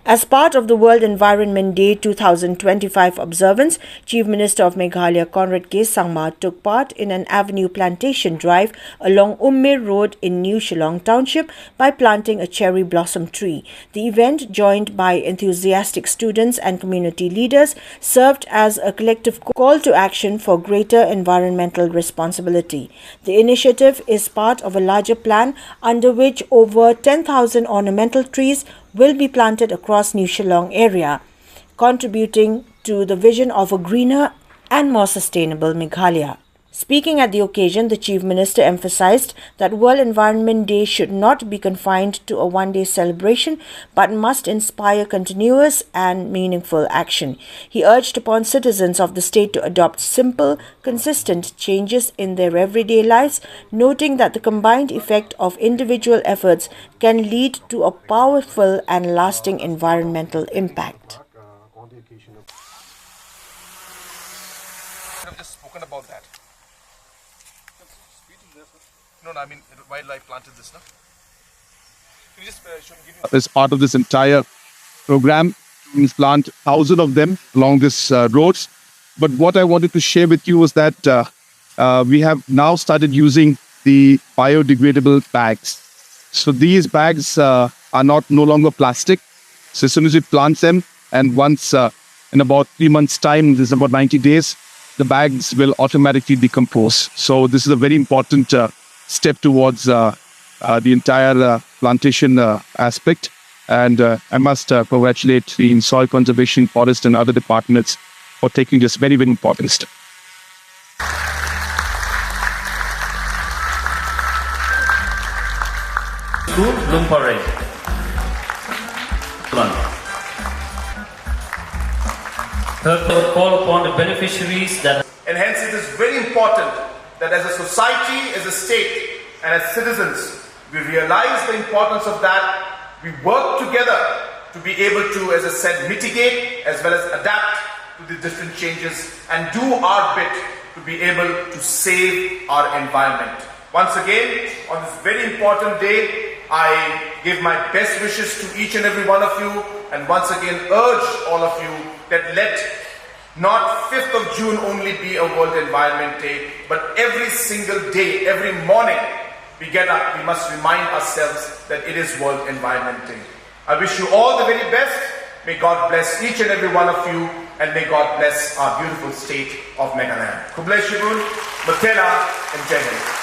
As part of the World Environment Day 2025 observance, Chief Minister of Meghalaya Conrad Sangma took part in an avenue plantation drive along Ummir Road in New Shillong Township by planting a cherry blossom tree. The event, joined by enthusiastic students and community leaders, served as a collective call to action for greater environmental responsibility. The initiative is part of a larger plan under which over 10,000 ornamental trees will be planted across New Shillong area, contributing to the vision of a greener and more sustainable Meghalaya. Speaking at the occasion, the Chief Minister emphasized that World Environment Day should not be confined to a one-day celebration but must inspire continuous and meaningful action. He urged upon citizens of the state to adopt simple, consistent changes in their everyday lives, noting that the combined effect of individual efforts can lead to a powerful and lasting environmental impact. I've just spoken about that. No, I mean, wildlife planted this, no? Can you just give me... As part of this entire program, we plant 1,000 of them along this roads. But what I wanted to share with you was that we have now started using the biodegradable bags. So these bags are no longer plastic. So as soon as we plant them, and once in about 3 months' time, this is about 90 days, the bags will automatically decompose. So this is a very important step towards the entire plantation aspect. And I must congratulate the Soil Conservation, Forest and other departments for taking this very, very important step. School, Bloom Parade. Third, call upon the beneficiaries that... And hence it is very important that as a society, as a state, and as citizens, we realize the importance of that. We work together to be able to, as I said, mitigate as well as adapt to the different changes and do our bit to be able to save our environment. Once again, on this very important day, I give my best wishes to each and every one of you, and once again urge all of you that let not 5th of June only be a World Environment Day, but every single day, every morning we get up, we must remind ourselves that it is World Environment Day. I wish you all the very best. May God bless each and every one of you, and may God bless our beautiful state of Meghalaya. God bless you, Matela and Jai Hind.